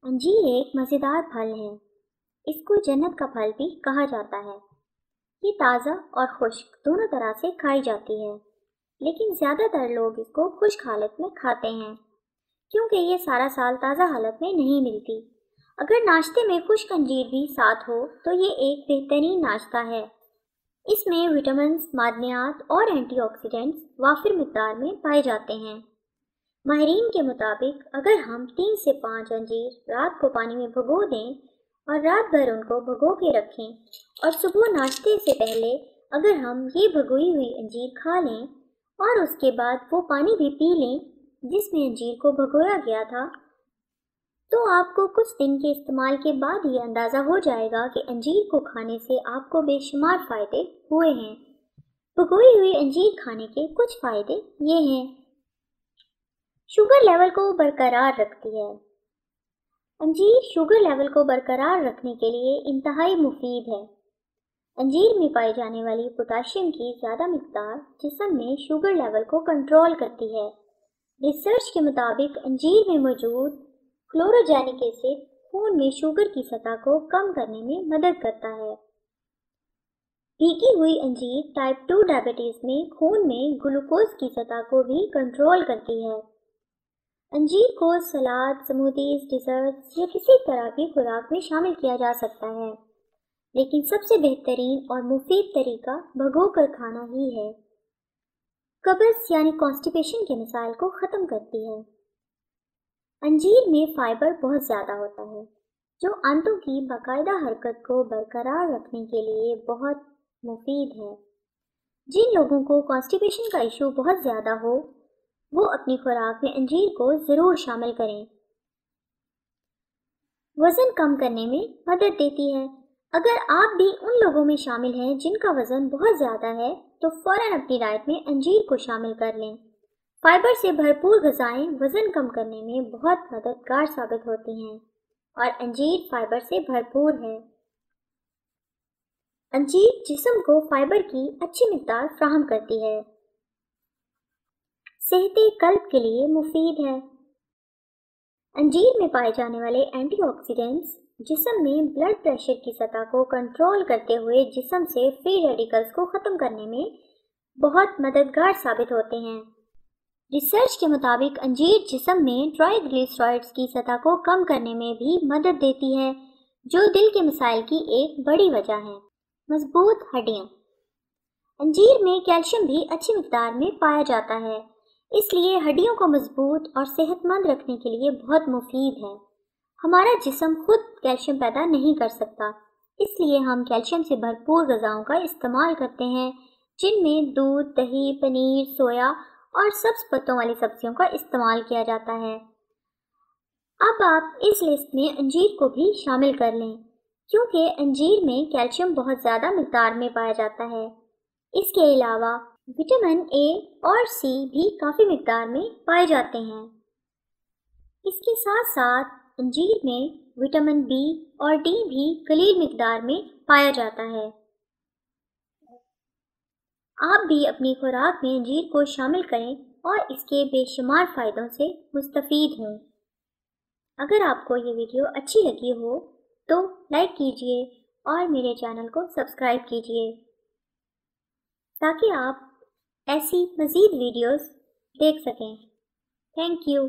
अंजीर एक मज़ेदार फल है। इसको जन्नत का फल भी कहा जाता है। ये ताज़ा और खुश्क दोनों तरह से खाई जाती है, लेकिन ज़्यादातर लोग इसको खुश्क हालत में खाते हैं क्योंकि ये सारा साल ताज़ा हालत में नहीं मिलती। अगर नाश्ते में खुश्क अंजीर भी साथ हो तो ये एक बेहतरीन नाश्ता है। इसमें विटामिन, मादनियात और एंटीऑक्सीडेंट्स वाफिर मिकदार में पाए जाते हैं। माहिरीन के मुताबिक अगर हम 3 से 5 अंजीर रात को पानी में भिगो दें और रात भर उनको भिगो के रखें और सुबह नाश्ते से पहले अगर हम ये भिगोई हुई अंजीर खा लें और उसके बाद वो पानी भी पी लें जिसमें अंजीर को भिगोया गया था, तो आपको कुछ दिन के इस्तेमाल के बाद ये अंदाज़ा हो जाएगा कि अंजीर को खाने से आपको बेशुमार फ़ायदे हुए हैं। भिगोई हुई अंजीर खाने के कुछ फ़ायदे ये हैं। शुगर लेवल को बरकरार रखती है। अंजीर शुगर लेवल को बरकरार रखने के लिए इंतहाई मुफीद है। अंजीर में पाई जाने वाली पोटाशियम की ज़्यादा मिकदार जिस्म में शुगर लेवल को कंट्रोल करती है। रिसर्च के मुताबिक अंजीर में मौजूद क्लोरोजेनिक एसिड खून में शुगर की सतह को कम करने में मदद करता है। भीगी हुई अंजीर टाइप 2 डायबिटीज़ में खून में ग्लूकोज की सतह को भी कंट्रोल करती है। अंजीर को सलाद, स्मूदीज, डिज़र्ट्स या किसी तरह की खुराक में शामिल किया जा सकता है, लेकिन सबसे बेहतरीन और मुफीद तरीका भिगो कर खाना ही है। कब्ज़ यानी कॉन्स्टिपेशन के मसाइल को ख़त्म करती है। अंजीर में फ़ाइबर बहुत ज़्यादा होता है, जो आंतों की बाकायदा हरकत को बरकरार रखने के लिए बहुत मुफीद है। जिन लोगों को कॉन्स्टिपेशन का इशू बहुत ज़्यादा हो वो अपनी खुराक में अंजीर को ज़रूर शामिल करें। वज़न कम करने में मदद देती है। अगर आप भी उन लोगों में शामिल हैं जिनका वज़न बहुत ज़्यादा है तो फ़ौरन अपनी डाइट में अंजीर को शामिल कर लें। फाइबर से भरपूर ग़िज़ाएँ वज़न कम करने में बहुत मददगार साबित होती हैं और अंजीर फाइबर से भरपूर है। अंजीर जिस्म को फाइबर की अच्छी मिकदार फ्राहम करती है। सेहत कल्ब के लिए मुफीद है। अंजीर में पाए जाने वाले एंटीऑक्सीडेंट्स जिस्म में ब्लड प्रेशर की सतह को कंट्रोल करते हुए जिस्म से फ्री रेडिकल्स को ख़त्म करने में बहुत मददगार साबित होते हैं। रिसर्च के मुताबिक अंजीर जिस्म में ट्राइग्लिसराइड्स की सतह को कम करने में भी मदद देती है, जो दिल के मसाइल की एक बड़ी वजह है। मजबूत हड्डियाँ। अंजीर में कैल्शियम भी अच्छी मिकदार में पाया जाता है, इसलिए हड्डियों को मजबूत और सेहतमंद रखने के लिए बहुत मुफीद है। हमारा जिस्म खुद कैल्शियम पैदा नहीं कर सकता, इसलिए हम कैल्शियम से भरपूर ग़िज़ाओं का इस्तेमाल करते हैं, जिनमें दूध, दही, पनीर, सोया और सब्ज़ पत्तों वाली सब्जियों का इस्तेमाल किया जाता है। अब आप इस लिस्ट में अंजीर को भी शामिल कर लें, क्योंकि अंजीर में कैल्शियम बहुत ज़्यादा मिकदार में पाया जाता है। इसके अलावा विटामिन ए और सी भी काफ़ी मिकदार में पाए जाते हैं। इसके साथ साथ अंजीर में विटामिन बी और डी भी कलील मिकदार में पाया जाता है। आप भी अपनी खुराक में अंजीर को शामिल करें और इसके बेशुमार फ़ायदों से मुस्तफ़ीद हों। अगर आपको ये वीडियो अच्छी लगी हो तो लाइक कीजिए और मेरे चैनल को सब्सक्राइब कीजिए ताकि आप ऐसी मज़ीद वीडियोस देख सकें। Thank you.